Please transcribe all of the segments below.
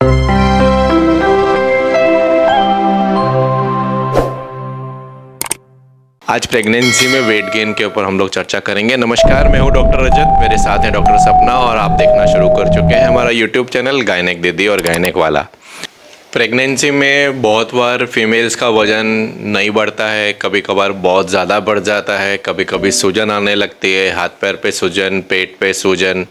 आज प्रेगनेंसी में weight gain के ऊपर हम लोग चर्चा करेंगे। नमस्कार, मैं हूं डॉक्टर रजत, मेरे साथ हैं डॉक्टर सपना और आप देखना शुरू कर चुके हैं हमारा यूट्यूब चैनल गायनेक दीदी और गायनेक वाला। प्रेगनेंसी में बहुत बार फीमेल्स का वज़न नहीं बढ़ता है, कभी कभार बहुत ज़्यादा बढ़ जाता है, कभी कभी सूजन आने लगती है, हाथ पैर पे सूजन, पेट पे सूजन।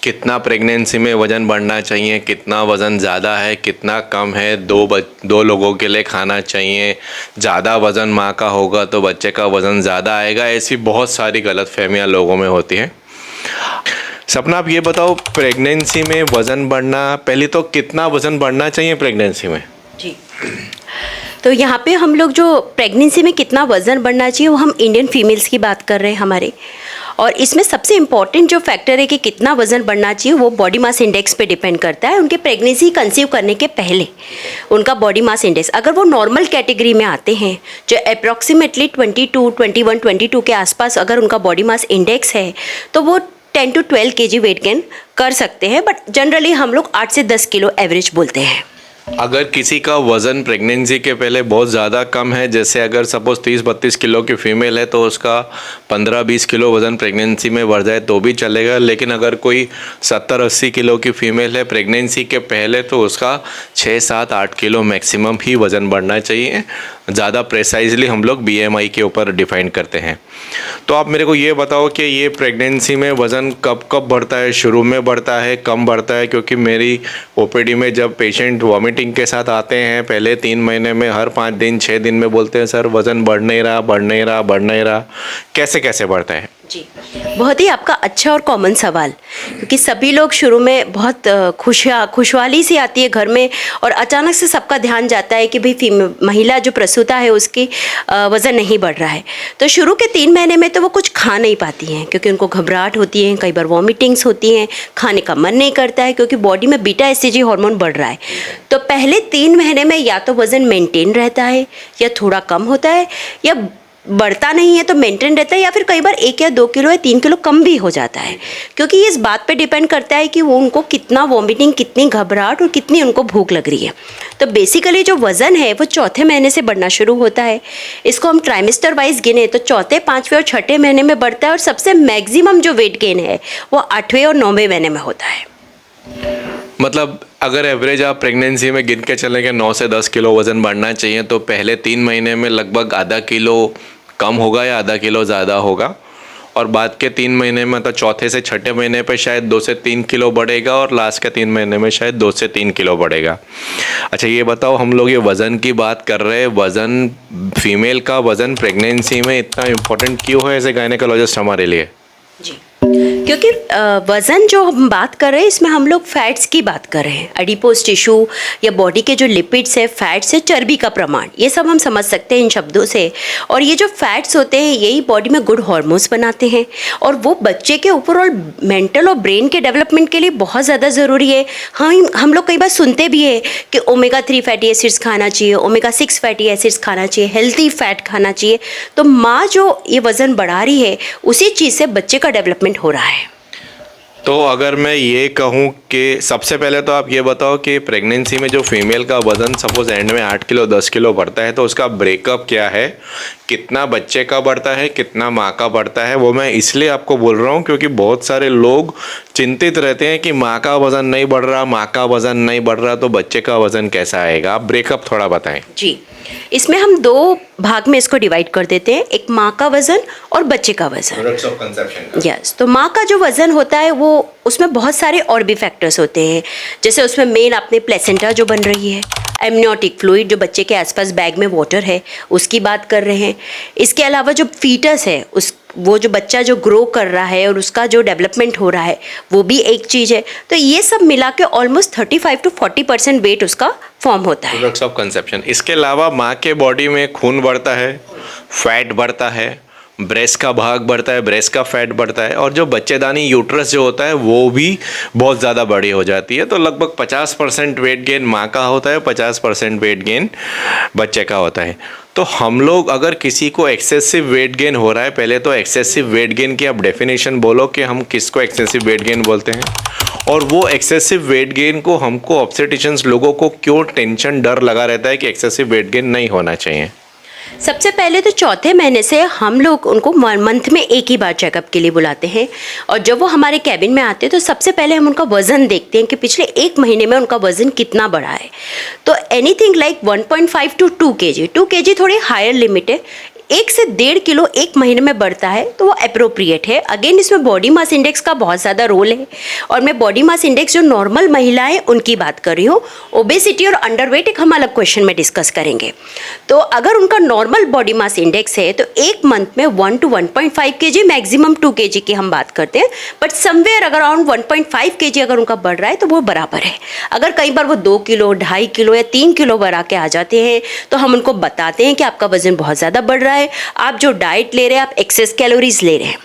कितना प्रेगनेंसी में वज़न बढ़ना चाहिए, कितना वज़न ज़्यादा है, कितना कम है, दो लोगों के लिए खाना चाहिए, ज़्यादा वज़न माँ का होगा तो बच्चे का वज़न ज़्यादा आएगा, ऐसी बहुत सारी गलतफहमियाँ लोगों में होती हैं। सपना, आप ये बताओ, प्रेगनेंसी में वज़न बढ़ना, पहले तो कितना वज़न बढ़ना चाहिए प्रेगनेंसी में? जी, तो यहाँ पे हम लोग जो प्रेगनेंसी में कितना वज़न बढ़ना चाहिए वो हम इंडियन फीमेल्स की बात कर रहे हैं हमारे। और इसमें सबसे इम्पॉर्टेंट जो फैक्टर है कि कितना वज़न बढ़ना चाहिए वो बॉडी मास इंडेक्स पे डिपेंड करता है। उनके प्रेगनेंसी कंसीव करने के पहले उनका बॉडी मास इंडेक्स, अगर वो नॉर्मल कैटेगरी में आते हैं जो अप्रॉक्सीमेटली 21, 22 के आसपास अगर उनका बॉडी मास इंडेक्स है तो वो 10 to 12 kg वेट गेन कर सकते हैं। बट जनरली हम लोग 8 से 10 किलो एवरेज बोलते हैं। अगर किसी का वज़न प्रेगनेंसी के पहले बहुत ज़्यादा कम है, जैसे अगर सपोज़ 30-32 किलो की फ़ीमेल है तो उसका 15-20 किलो वज़न प्रेगनेंसी में बढ़ जाए तो भी चलेगा। लेकिन अगर कोई 70-80 किलो की फ़ीमेल है प्रेगनेंसी के पहले तो उसका 6-7-8 किलो मैक्सिमम ही वज़न बढ़ना चाहिए। ज़्यादा प्रेसाइजली हम लोग BMI के ऊपर डिफ़ाइन करते हैं। तो आप मेरे को ये बताओ कि ये प्रेगनेंसी में वज़न कब कब बढ़ता है, शुरू में बढ़ता है, कम बढ़ता है? क्योंकि मेरी OPD में जब पेशेंट वॉमिटिंग के साथ आते हैं पहले 3 महीने में हर 5 दिन 6 दिन में बोलते हैं सर वज़न बढ़ नहीं रहा, कैसे कैसे बढ़ता है? जी, बहुत ही आपका अच्छा और कॉमन सवाल, क्योंकि सभी लोग शुरू में बहुत खुशहाली सी आती है घर में और अचानक से सबका ध्यान जाता है कि भाई महिला जो प्रसूता है उसकी वज़न नहीं बढ़ रहा है। तो शुरू के 3 महीने में तो वो कुछ खा नहीं पाती हैं क्योंकि उनको घबराहट होती है, कई बार वॉमिटिंग्स होती हैं, खाने का मन नहीं करता है क्योंकि बॉडी में बीटा एससीजी हार्मोन बढ़ रहा है। तो पहले 3 महीने में या तो वज़न मेंटेन रहता है या थोड़ा कम होता है या बढ़ता नहीं है तो मेंटेन रहता है या फिर कई बार 1 या 2 किलो या 3 किलो कम भी हो जाता है, क्योंकि ये इस बात पे डिपेंड करता है कि वो उनको कितना वॉमिटिंग, कितनी घबराहट और कितनी उनको भूख लग रही है। तो बेसिकली जो वज़न है वो चौथे महीने से बढ़ना शुरू होता है। इसको हम ट्राइमेस्टर वाइज गिने तो चौथे, 5वें और 6ठे महीने में बढ़ता है और सबसे मैक्सिमम जो वेट गेन है वो 8वें और 9वें महीने में होता है। मतलब अगर एवरेज आप प्रेगनेंसी में गिन के चलें कि 9 से 10 किलो वज़न बढ़ना चाहिए तो पहले 3 महीने में लगभग आधा किलो कम होगा या आधा किलो ज़्यादा होगा, और बाद के 3 महीने में तो चौथे से छठे महीने पे शायद 2 से 3 किलो बढ़ेगा और लास्ट के 3 महीने में शायद 2 से 3 किलो बढ़ेगा। अच्छा, ये बताओ, हम लोग ये वज़न की बात कर रहे हैं, वज़न, फीमेल का वज़न प्रेगनेंसी में इतना इम्पोर्टेंट क्यों है एज ए गायनेकोलॉजिस्ट हमारे लिए? जी, क्योंकि वज़न जो हम बात कर रहे हैं इसमें हम लोग फैट्स की बात कर रहे हैं। एडिपोज टिश्यू या बॉडी के जो लिपिड्स है, फैट्स है, चर्बी का प्रमाण, ये सब हम समझ सकते हैं इन शब्दों से। और ये जो फैट्स होते हैं यही बॉडी में गुड हार्मोन्स बनाते हैं और वो बच्चे के ओवरऑल मेंटल और ब्रेन के डेवलपमेंट के लिए बहुत ज़्यादा ज़रूरी है। हम लोग कई बार सुनते भी है कि ओमेगा 3 फैटी एसिड्स खाना चाहिए, ओमेगा 6 फैटी एसिड्स खाना चाहिए, हेल्थी फैट खाना चाहिए। तो माँ जो ये वज़न बढ़ा रही है उसी चीज़ से बच्चे का डेवलपमेंट हो रहा है। तो अगर मैं ये कहूँ कि सबसे पहले तो आप ये बताओ कि प्रेगनेंसी में जो फीमेल का वज़न सपोज़ एंड में 8 किलो 10 किलो बढ़ता है तो उसका ब्रेकअप क्या है, कितना बच्चे का बढ़ता है, कितना माँ का बढ़ता है? वो मैं इसलिए आपको बोल रहा हूँ क्योंकि बहुत सारे लोग चिंतित रहते हैं कि माँ का वज़न नहीं बढ़ रहा तो बच्चे का वज़न कैसा आएगा? आप ब्रेकअप थोड़ा बताएं। जी, इसमें हम 2 भाग में इसको डिवाइड कर देते हैं, एक माँ का वज़न और बच्चे का वज़न। यस, तो माँ का जो वज़न होता है वो उसमें बहुत सारे और भी फैक्टर्स होते हैं, जैसे उसमें मेन अपने प्लेसेंटा जो बन रही है, एमनियोटिक फ्लूइड जो बच्चे के आसपास बैग में वाटर है उसकी बात कर रहे हैं। इसके अलावा जो फीटस है वो जो बच्चा जो ग्रो कर रहा है और उसका जो डेवलपमेंट हो रहा है वो भी एक चीज़ है। तो ये सब मिला के ऑलमोस्ट 35 to 40% वेट उसका फॉर्म होता है। Products of conception. इसके अलावा माँ के बॉडी में खून बढ़ता है, फैट बढ़ता है, ब्रेस्ट का भाग बढ़ता है, ब्रेस्ट का फैट बढ़ता है, और जो बच्चेदानी यूट्रस जो होता है वो भी बहुत ज़्यादा बड़ी हो जाती है। तो लगभग 50% वेट गेन माँ का होता है, 50% वेट गेन बच्चे का होता है। तो हम लोग अगर किसी को एक्सेसिव वेट गेन हो रहा है, पहले तो एक्सेसिव वेट गेन की आप डेफिनेशन बोलो कि हम किसको एक्सेसिव वेट गेन बोलते हैं, और वो एक्सेसिव वेट गेन को हमको ऑब्स्टेट्रिशियंस लोगों को क्यों टेंशन डर लगा रहता है कि एक्सेसिव वेट गेन नहीं होना चाहिए। सबसे पहले तो चौथे महीने से हम लोग उनको मंथ में एक ही बार चेकअप के लिए बुलाते हैं, और जब वो हमारे कैबिन में आते हैं तो सबसे पहले हम उनका वज़न देखते हैं कि पिछले एक महीने में उनका वज़न कितना बढ़ा है। तो anything like 1.5 to 2 kg, 2 kg थोड़ी हायर लिमिट है। 1 से 1.5 किलो एक महीने में बढ़ता है तो वो अप्रोप्रिएट है। अगेन इसमें बॉडी मास इंडेक्स का बहुत ज़्यादा रोल है, और मैं बॉडी मास इंडेक्स जो नॉर्मल महिलाएं उनकी बात कर रही हूँ। ओबेसिटी और अंडरवेट एक हम अलग क्वेश्चन में डिस्कस करेंगे। तो अगर उनका नॉर्मल बॉडी मास इंडेक्स है तो एक मंथ में 1 to 1.5 kg, मैक्सिमम 2 kg की हम बात करते हैं, बट समवेयर अगर अराउंड 1.5 kg अगर उनका बढ़ रहा है तो वो बराबर है। अगर कई बार वो 2 किलो, 2.5 किलो या 3 किलो बढ़ा के आ जाते हैं तो हम उनको बताते हैं कि आपका वजन बहुत ज़्यादा बढ़ रहा है, आप जो डाइट ले रहे हैं आप एक्सेस कैलोरीज ले रहे हैं।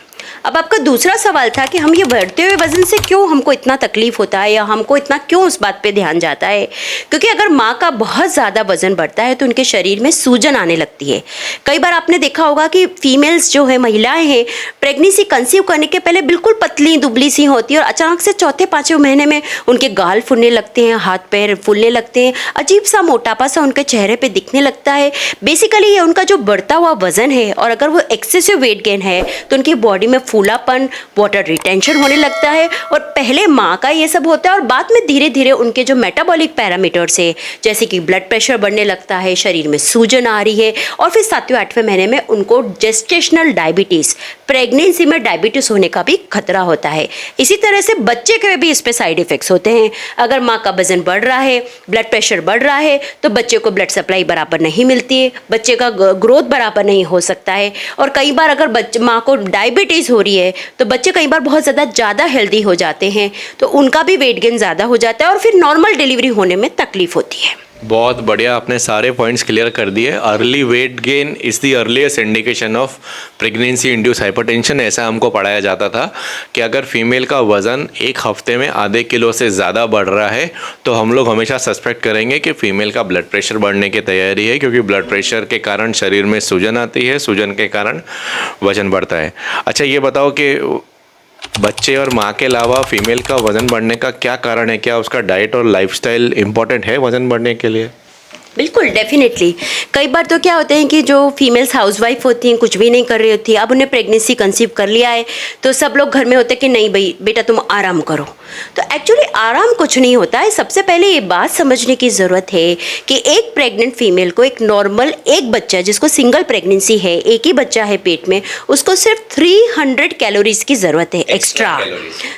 अब आपका दूसरा सवाल था कि हम ये बढ़ते हुए वजन से क्यों हमको इतना तकलीफ होता है, या हमको इतना क्यों उस बात पे ध्यान जाता है। क्योंकि अगर माँ का बहुत ज़्यादा वजन बढ़ता है तो उनके शरीर में सूजन आने लगती है। कई बार आपने देखा होगा कि फीमेल्स जो है, महिलाएं हैं, प्रेगनेंसी कंसीव करने के पहले बिल्कुल पतली दुबली सी होती है, और अचानक से चौथे पाँचवें महीने में उनके गाल फूलने लगते हैं, हाथ पैर फूलने लगते हैं, अजीब सा मोटापा सा उनके चेहरे पर दिखने लगता है। बेसिकली ये उनका जो बढ़ता हुआ वजन है, और अगर वो एक्सेसिव वेट गेन है तो उनकी बॉडी में फूलापन, वाटर रिटेंशन होने लगता है। और पहले माँ का ये सब होता है, और बाद में धीरे धीरे उनके जो मेटाबॉलिक पैरामीटर्स है, जैसे कि ब्लड प्रेशर बढ़ने लगता है, शरीर में सूजन आ रही है, और फिर 7वें 8वें महीने में उनको जेस्टेशनल डायबिटीज़, प्रेगनेंसी में डायबिटीज़ होने का भी खतरा होता है। इसी तरह से बच्चे के भी इस पे साइड इफ़ेक्ट्स होते हैं। अगर माँ का वजन बढ़ रहा है, ब्लड प्रेशर बढ़ रहा है, तो बच्चे को ब्लड सप्लाई बराबर नहीं मिलती है, बच्चे का ग्रोथ बराबर नहीं हो सकता है। और कई बार अगर माँ को डायबिटीज़ हो रही है तो बच्चे कई बार बहुत ज़्यादा हेल्दी हो जाते हैं, तो उनका भी वेट गेन ज़्यादा हो जाता है, और फिर नॉर्मल डिलीवरी होने में तकलीफ होती है। बहुत बढ़िया, आपने सारे पॉइंट्स क्लियर कर दिए। Early weight gain is the earliest indication of pregnancy induce hypertension. ऐसा हमको पढ़ाया जाता था कि अगर फीमेल का वज़न एक हफ्ते में आधे किलो से ज़्यादा बढ़ रहा है तो हम लोग हमेशा सस्पेक्ट करेंगे कि फ़ीमेल का ब्लड प्रेशर बढ़ने की तैयारी है, क्योंकि ब्लड प्रेशर के कारण शरीर में सूजन आती है, सूजन के कारण वज़न बढ़ता है। अच्छा, ये बताओ कि बच्चे और माँ के अलावा फीमेल का वज़न बढ़ने का क्या कारण है? क्या उसका डाइट और लाइफस्टाइल इम्पोर्टेंट है वज़न बढ़ने के लिए? बिल्कुल, डेफिनेटली। कई बार तो क्या होते हैं कि जो फीमेल्स हाउसवाइफ होती हैं, कुछ भी नहीं कर रही होती, अब उन्हें प्रेगनेंसी कंसीव कर लिया है तो सब लोग घर में होते हैं कि नहीं भाई बेटा तुम आराम करो। तो एक्चुअली आराम कुछ नहीं होता है। सबसे पहले ये बात समझने की ज़रूरत है कि एक प्रेग्नेंट फीमेल को, एक नॉर्मल एक बच्चा जिसको सिंगल प्रेगनेंसी है, एक ही बच्चा है पेट में, उसको सिर्फ 300 कैलोरीज की ज़रूरत है एक्स्ट्रा।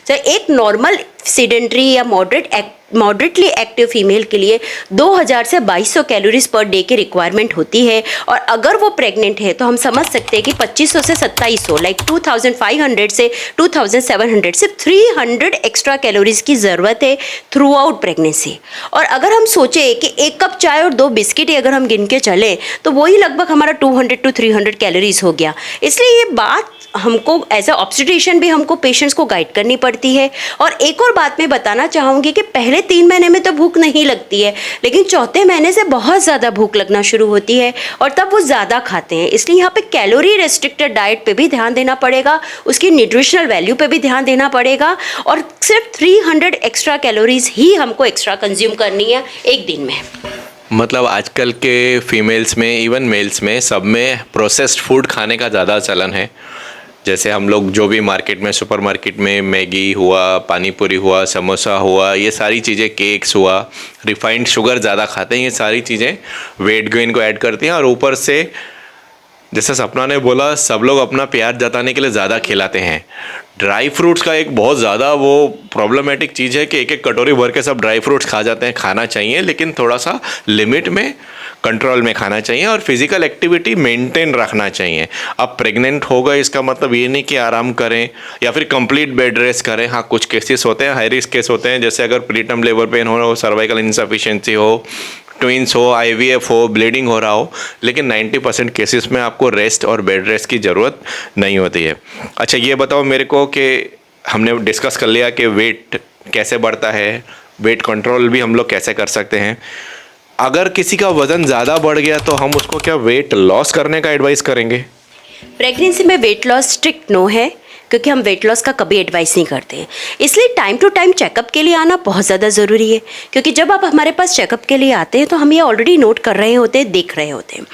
तो एक नॉर्मल सीडेंट्री या मॉडरेटली एक्टिव फीमेल के लिए 2000 से 2200 कैलोरीज पर डे की रिक्वायरमेंट होती है। और अगर वो प्रेग्नेंट है तो हम समझ सकते हैं कि 2500 से 2700, लाइक 2500 से 2700, सिर्फ 300 एक्स्ट्रा कैलोरीज की ज़रूरत है थ्रू आउट प्रेगनेंसी। और अगर हम सोचें कि 1 कप चाय और 2 बिस्किट ही अगर हम गिन के चलें तो वही लगभग हमारा 200 to 300 कैलोरीज हो गया। इसलिए ये बात हमको एज अ ऑब्स्टेट्रिशियन भी हमको पेशेंट्स को गाइड करनी पड़ती है। और एक और बात मैं बताना चाहूँगी कि पहले 3 महीने में तो भूख नहीं लगती है, लेकिन चौथे महीने से बहुत ज़्यादा भूख लगना शुरू होती है, और तब वो ज़्यादा खाते हैं। इसलिए यहाँ पे कैलोरी रेस्ट्रिक्टेड डाइट पे भी ध्यान देना पड़ेगा, उसकी न्यूट्रिशनल वैल्यू पे भी ध्यान देना पड़ेगा, और सिर्फ 300 एक्स्ट्रा कैलोरीज ही हमको एक्स्ट्रा कंज्यूम करनी है एक दिन में। मतलब आजकल के फीमेल्स में, इवन मेल्स में, सब में प्रोसेस्ड फूड खाने का ज़्यादा चलन है। जैसे हम लोग जो भी मार्केट में, सुपरमार्केट में मैगी हुआ, पानीपुरी हुआ, समोसा हुआ, ये सारी चीज़ें, केक्स हुआ, रिफाइंड शुगर ज़्यादा खाते हैं। ये सारी चीज़ें वेट गेन को ऐड करती हैं। और ऊपर से जैसे सपना ने बोला, सब लोग अपना प्यार जताने के लिए ज़्यादा खिलाते हैं। ड्राई फ्रूट्स का एक बहुत ज़्यादा वो प्रॉब्लमेटिक चीज़ है कि एक एक कटोरी भर के सब ड्राई फ्रूट्स खा जाते हैं। खाना चाहिए लेकिन थोड़ा सा लिमिट में, कंट्रोल में खाना चाहिए, और फिज़िकल एक्टिविटी मेंटेन रखना चाहिए। अब प्रेग्नेंट हो गए इसका मतलब ये नहीं कि आराम करें या फिर कंप्लीट बेड रेस्ट करें। हाँ, कुछ केसेस होते हैं, हाई रिस्क केस होते हैं, जैसे अगर प्रीटर्म लेबर पेन हो, सर्वाइकल इंसफिशिएंसी हो, ट्विंस हो, IVF हो, ब्लीडिंग हो रहा हो, लेकिन 90% केसेस में आपको रेस्ट और बेड रेस्ट की ज़रूरत नहीं होती है। अच्छा ये बताओ मेरे को कि हमने डिस्कस कर लिया कि वेट कैसे बढ़ता है, वेट कंट्रोल भी हम लोग कैसे कर सकते हैं। अगर किसी का वज़न ज़्यादा बढ़ गया तो हम उसको क्या वेट लॉस करने का एडवाइस करेंगे? प्रेगनेंसी में वेट लॉस स्ट्रिक्ट नो है, क्योंकि हम वेट लॉस का कभी एडवाइस नहीं करते हैं। इसलिए टाइम टू टाइम चेकअप के लिए आना बहुत ज़्यादा ज़रूरी है, क्योंकि जब आप हमारे पास चेकअप के लिए आते हैं तो हम ये ऑलरेडी नोट कर रहे होते हैं, देख रहे होते हैं।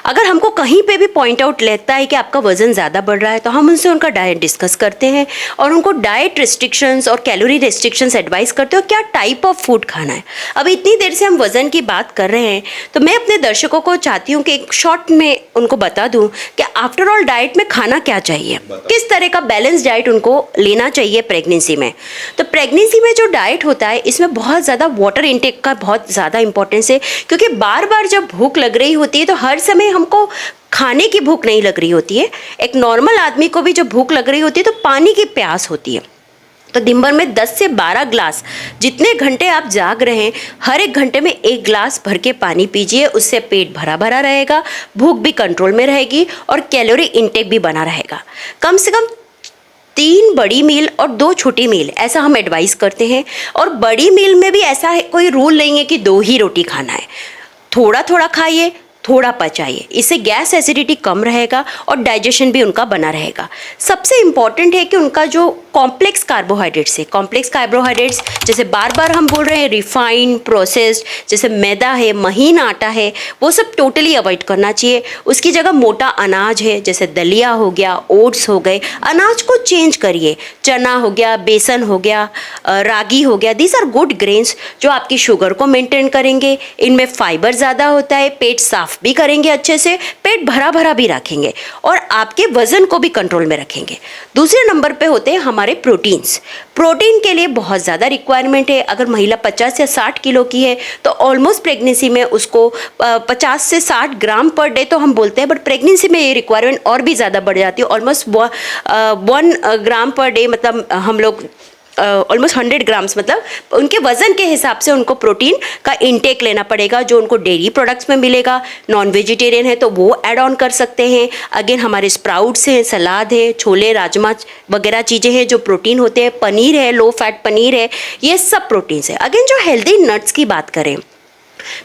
अगर हमको कहीं पे भी पॉइंट आउट लेता है कि आपका वज़न ज़्यादा बढ़ रहा है, तो हम उनसे उनका डाइट डिस्कस करते हैं और उनको डाइट रिस्ट्रिक्शंस और कैलोरी रिस्ट्रिक्शंस एडवाइस करते हो, क्या टाइप ऑफ फूड खाना है। अभी इतनी देर से हम वज़न की बात कर रहे हैं, तो मैं अपने दर्शकों को चाहती हूँ कि एक शॉर्ट में उनको बता दूँ कि आफ्टर ऑल डाइट में खाना क्या चाहिए, किस तरह का बैलेंस डाइट उनको लेना चाहिए प्रेगनेंसी में। तो प्रेगनेंसी में जो डाइट होता है, इसमें बहुत ज़्यादा वाटर इनटेक का बहुत ज़्यादा इंपॉर्टेंस है, क्योंकि बार बार जब भूख लग रही होती है तो हर समय हमको खाने की भूख नहीं लग रही होती है। एक नॉर्मल आदमी को भी जब भूख लग रही होती है तो पानी की प्यास होती है। तो दिन भर में 10 से 12 ग्लास, जितने घंटे आप जाग रहे हैं, हर एक घंटे में 1 ग्लास भर के पानी पीजिए। उससे पेट भरा भरा रहेगा, भूख भी कंट्रोल में रहेगी और कैलोरी इंटेक भी बना रहेगा। कम से कम 3 बड़ी मील और 2 छोटी मील, ऐसा हम एडवाइस करते हैं। और बड़ी मील में भी ऐसा है, कोई रूल नहीं है कि 2 ही रोटी खाना है। थोड़ा थोड़ा खाइए, थोड़ा पचाइए, इससे गैस एसिडिटी कम रहेगा और डाइजेशन भी उनका बना रहेगा। सबसे इम्पॉर्टेंट है कि उनका जो कॉम्प्लेक्स कार्बोहाइड्रेट्स है, कॉम्प्लेक्स कार्बोहाइड्रेट्स जैसे बार बार हम बोल रहे हैं रिफाइंड, प्रोसेस्ड, जैसे मैदा है, महीन आटा है, वो सब टोटली अवॉइड करना चाहिए। उसकी जगह मोटा अनाज है, जैसे दलिया हो गया, ओट्स हो गए, अनाज को चेंज करिए। चना हो गया, बेसन हो गया, रागी हो गया, दीज आर गुड ग्रेन्स जो आपकी शुगर को मेंटेन करेंगे। इनमें फाइबर ज़्यादा होता है, पेट साफ भी करेंगे अच्छे से, पेट भरा भरा भी रखेंगे और आपके वजन को भी कंट्रोल में रखेंगे। दूसरे नंबर पे होते हैं हमारे प्रोटीन्स। प्रोटीन के लिए बहुत ज़्यादा रिक्वायरमेंट है। अगर महिला 50 या 60 किलो की है तो ऑलमोस्ट प्रेगनेंसी में उसको 50 से 60 ग्राम पर डे तो हम बोलते हैं, बट प्रेगनेंसी में ये रिक्वायरमेंट और भी ज़्यादा बढ़ जाती है। ऑलमोस्ट 1 ग्राम पर डे, मतलब हम लोग ऑलमोस्ट 100 ग्राम्स, मतलब उनके वज़न के हिसाब से उनको प्रोटीन का इंटेक लेना पड़ेगा, जो उनको डेयरी प्रोडक्ट्स में मिलेगा। नॉन वेजिटेरियन है तो वो ऐड ऑन कर सकते हैं। अगेन हमारे स्प्राउट्स हैं, सलाद है, छोले राजमा वगैरह चीज़ें हैं जो प्रोटीन होते हैं। पनीर है, लो फैट पनीर है, ये सब प्रोटीन्स है। अगेन जो हेल्दी नट्स की बात करें,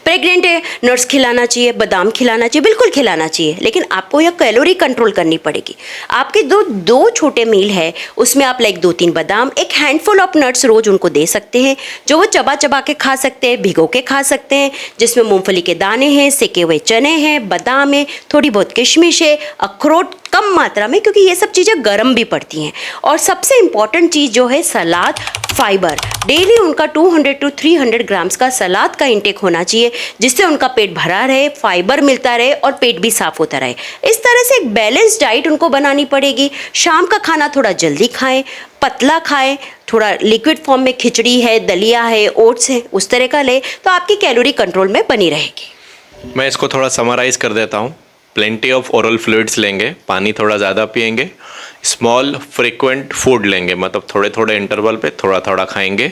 प्रेग्नेंट है, नट्स खिलाना चाहिए, बादाम खिलाना चाहिए, बिल्कुल खिलाना चाहिए, लेकिन आपको यह कैलोरी कंट्रोल करनी पड़ेगी। आपके दो छोटे मील है, उसमें आप लाइक 2-3 बादाम, एक हैंडफुल ऑफ नट्स रोज उनको दे सकते हैं, जो वो चबा चबा के खा सकते हैं, भिगो के खा सकते हैं, जिसमें मूंगफली के दाने हैं, सेके हुए चने हैं, बादाम है, थोड़ी बहुत किशमिश है, अखरोट कम मात्रा में, क्योंकि ये सब चीज़ें गर्म भी पड़ती हैं। और सबसे इम्पॉर्टेंट चीज़ जो है सलाद, फाइबर। डेली उनका 200 to 300 ग्राम्स का सलाद का इंटेक होना चाहिए, जिससे उनका पेट भरा रहे, फाइबर मिलता रहे और पेट भी साफ होता रहे। इस तरह से एक बैलेंस डाइट उनको बनानी पड़ेगी। शाम का खाना थोड़ा जल्दी खाएं, पतला खाएं, थोड़ा लिक्विड फॉर्म में खिचड़ी है, दलिया है, ओट्स है, उस तरह का ले, तो आपकी कैलोरी कंट्रोल में बनी रहेगी। मैं इसको थोड़ा समराइज़ कर देता हूँ। प्लेंटी ऑफ ओरल फ्लूइड्स लेंगे, पानी थोड़ा ज़्यादा पिएंगे, स्मॉल फ्रीक्वेंट फूड लेंगे, मतलब थोड़े थोड़े इंटरवल पे थोड़ा थोड़ा खाएंगे।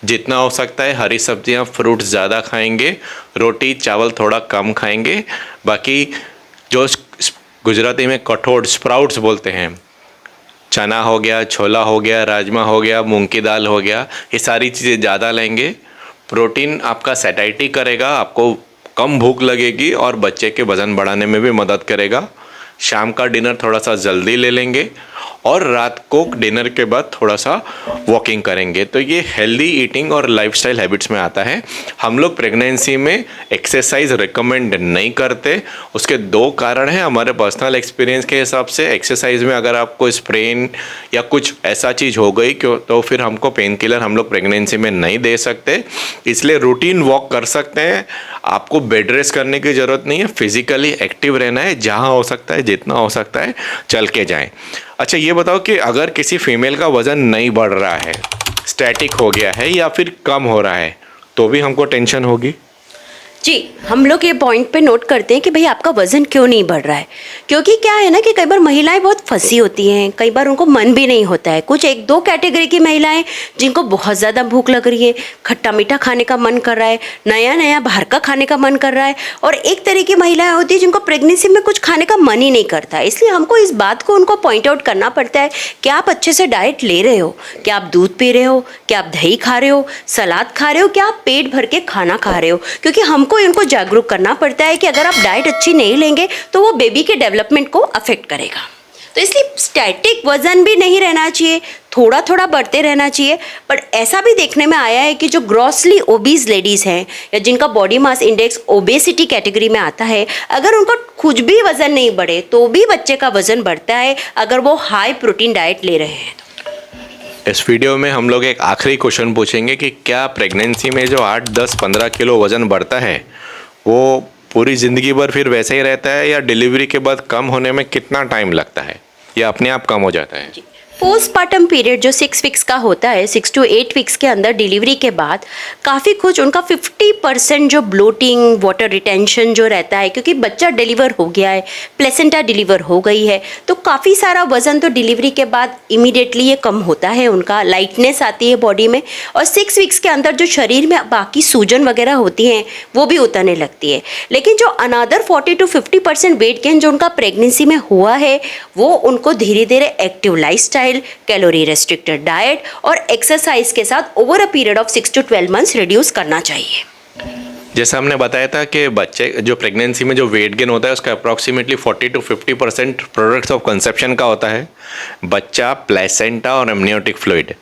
जितना हो सकता है हरी सब्जियां, फ्रूट्स ज़्यादा खाएंगे, रोटी चावल थोड़ा कम खाएंगे। बाकी जो गुजराती में कठोर स्प्राउट्स बोलते हैं, चना हो गया, छोला हो गया, राजमा हो गया, मूंग की दाल हो गया, ये सारी चीज़ें ज़्यादा लेंगे। प्रोटीन आपका सैटिस्फाई करेगा, आपको कम भूख लगेगी और बच्चे के वज़न बढ़ाने में भी मदद करेगा। शाम का डिनर थोड़ा सा जल्दी ले लेंगे और रात को डिनर के बाद थोड़ा सा वॉकिंग करेंगे। तो ये हेल्दी ईटिंग और लाइफस्टाइल हैबिट्स में आता है। हम लोग प्रेगनेंसी में एक्सरसाइज रिकमेंड नहीं करते। उसके 2 कारण हैं हमारे पर्सनल एक्सपीरियंस के हिसाब से। एक्सरसाइज में अगर आपको स्प्रेन या कुछ ऐसा चीज़ हो गई क्यों, तो फिर हमको पेन किलर हम लोग प्रेगनेंसी में नहीं दे सकते। इसलिए रूटीन वॉक कर सकते हैं, आपको बेड रेस्ट करने की ज़रूरत नहीं है। फिजिकली एक्टिव रहना है, जहाँ हो सकता है, जितना हो सकता है चल के जाएं। अच्छा ये बताओ कि अगर किसी फीमेल का वज़न नहीं बढ़ रहा है, स्टैटिक हो गया है या फिर कम हो रहा है, तो भी हमको टेंशन होगी? जी, हम लोग ये पॉइंट पे नोट करते हैं कि भाई आपका वज़न क्यों नहीं बढ़ रहा है, क्योंकि क्या है ना कि कई बार महिलाएं बहुत फंसी होती हैं, कई बार उनको मन भी नहीं होता है। कुछ एक दो कैटेगरी की महिलाएं जिनको बहुत ज़्यादा भूख लग रही है, खट्टा मीठा खाने का मन कर रहा है, नया नया बाहर का खाने का मन कर रहा है, और एक तरह की महिलाएं होती है जिनको प्रेगनेंसी में कुछ खाने का मन ही नहीं करता। इसलिए हमको इस बात को उनको पॉइंट आउट करना पड़ता है कि आप अच्छे से डाइट ले रहे हो, क्या आप दूध पी रहे हो, क्या आप दही खा रहे हो, सलाद खा रहे हो, क्या आप पेट भर के खाना खा रहे हो, क्योंकि हमको इनको जागरूक करना पड़ता है कि अगर आप डाइट अच्छी नहीं लेंगे तो वो बेबी के डेवलपमेंट को अफेक्ट करेगा। तो इसलिए स्टैटिक वजन भी नहीं रहना चाहिए, थोड़ा थोड़ा बढ़ते रहना चाहिए। पर ऐसा भी देखने में आया है कि जो ग्रॉसली ओबीज लेडीज हैं या जिनका body mass index obesity category में आता है, अगर उनका कुछ भी वजन नहीं बढ़े तो भी बच्चे का वजन बढ़ता है अगर वो हाई प्रोटीन डाइट ले रहे हैं। इस वीडियो में हम लोग एक आखिरी क्वेश्चन पूछेंगे कि क्या प्रेगनेंसी में जो 8, 10, 15 किलो वज़न बढ़ता है वो पूरी ज़िंदगी भर फिर वैसे ही रहता है, या डिलीवरी के बाद कम होने में कितना टाइम लगता है, या अपने आप कम हो जाता है? पोस्टपार्टम पीरियड जो 6 वीक्स का होता है, 6 to 8 वीक्स के अंदर डिलीवरी के बाद काफ़ी कुछ उनका 50% जो ब्लोटिंग, वाटर रिटेंशन जो रहता है, क्योंकि बच्चा डिलीवर हो गया है, प्लेसेंटा डिलीवर हो गई है, तो काफ़ी सारा वज़न तो डिलीवरी के बाद इमीडिएटली ये कम होता है, उनका लाइटनेस आती है बॉडी में, और 6 वीक्स के अंदर जो शरीर में बाकी सूजन वगैरह होती हैं वो भी उतरने लगती है। लेकिन जो अनदर 40 to 50% वेट गेन जो उनका प्रेगनेंसी में हुआ है, वो उनको धीरे धीरे active lifestyle, calorie restricted diet और एक्सरसाइज के साथ over a period of 6 to 12 months reduce करना चाहिए। जैसा हमने बताया था कि बच्चे जो प्रेगनेंसी में जो वेट गेन होता है उसका approximately 40 to 50% products of conception का होता है, बच्चा, प्लेसेंटा और एमनियोटिक फ्लूइड।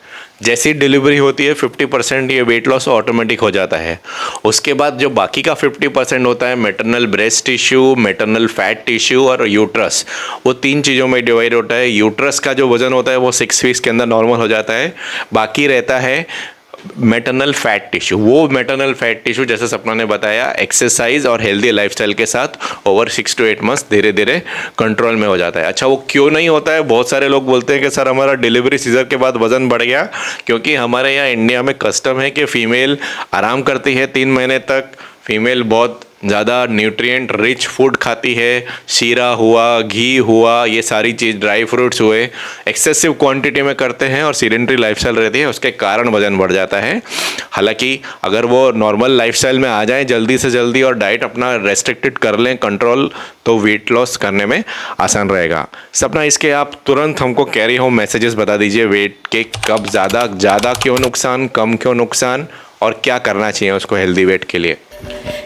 जैसी डिलीवरी होती है 50% ये वेट लॉस ऑटोमेटिक हो जाता है। उसके बाद जो बाकी का 50% होता है, maternal breast tissue, maternal fat tissue और यूट्रस, वो 3 चीज़ों में डिवाइड होता है। यूट्रस का जो वज़न होता है वो 6 वीक्स के अंदर नॉर्मल हो जाता है। बाकी रहता है मैटरनल फैट टिश्यू। वो मैटरनल फैट टिश्यू जैसे सपना ने बताया, एक्सरसाइज और हेल्दी लाइफस्टाइल के साथ ओवर 6 to 8 मंथ्स धीरे धीरे कंट्रोल में हो जाता है। अच्छा, वो क्यों नहीं होता है? बहुत सारे लोग बोलते हैं कि सर हमारा डिलीवरी सीजर के बाद वज़न बढ़ गया, क्योंकि हमारे यहाँ इंडिया में कस्टम है कि फ़ीमेल आराम करती है 3 महीने तक। फीमेल बहुत ज़्यादा न्यूट्रिएंट रिच फूड खाती है, शीरा हुआ, घी हुआ, ये सारी चीज़, ड्राई फ्रूट्स हुए, एक्सेसिव क्वांटिटी में करते हैं और सीडेंट्री लाइफस्टाइल रहती है, उसके कारण वज़न बढ़ जाता है। हालांकि अगर वो नॉर्मल लाइफस्टाइल में आ जाएं जल्दी से जल्दी और डाइट अपना रेस्ट्रिक्टेड कर लें, कंट्रोल, तो वेट लॉस करने में आसान रहेगा। सपना, इसके आप तुरंत हमको कैरी होम मैसेजेस बता दीजिए, वेट के कब ज़्यादा क्यों नुकसान, कम क्यों नुकसान, और क्या करना चाहिए उसको हेल्दी वेट के लिए?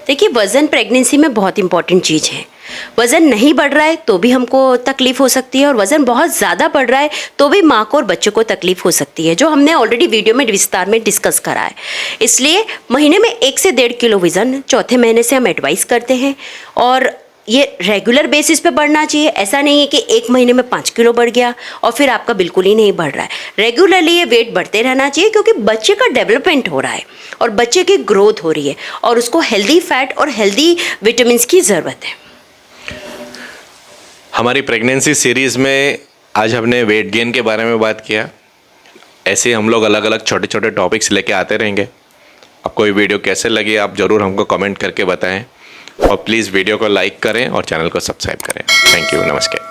देखिए, वज़न प्रेगनेंसी में बहुत इंपॉर्टेंट चीज़ है। वज़न नहीं बढ़ रहा है तो भी हमको तकलीफ़ हो सकती है, और वज़न बहुत ज़्यादा बढ़ रहा है तो भी माँ को और बच्चों को तकलीफ़ हो सकती है, जो हमने ऑलरेडी वीडियो में विस्तार में डिस्कस करा है। इसलिए महीने में 1 से 1.5 किलो वज़न चौथे महीने से हम एडवाइस करते हैं, और ये रेगुलर बेसिस पे बढ़ना चाहिए। ऐसा नहीं है कि 1 महीने में 5 किलो बढ़ गया और फिर आपका बिल्कुल ही नहीं बढ़ रहा है। रेगुलरली ये वेट बढ़ते रहना चाहिए, क्योंकि बच्चे का डेवलपमेंट हो रहा है और बच्चे की ग्रोथ हो रही है, और उसको हेल्दी फैट और हेल्दी विटामिन की ज़रूरत है। हमारी प्रेगनेंसी सीरीज़ में आज हमने वेट गेन के बारे में बात किया। ऐसे हम लोग अलग अलग छोटे छोटे टॉपिक्स लेके आते रहेंगे। आपको ये वीडियो कैसे लगी आप ज़रूर हमको कमेंट करके बताएं, और प्लीज़ वीडियो को लाइक करें और चैनल को सब्सक्राइब करें। थैंक यू, नमस्कार।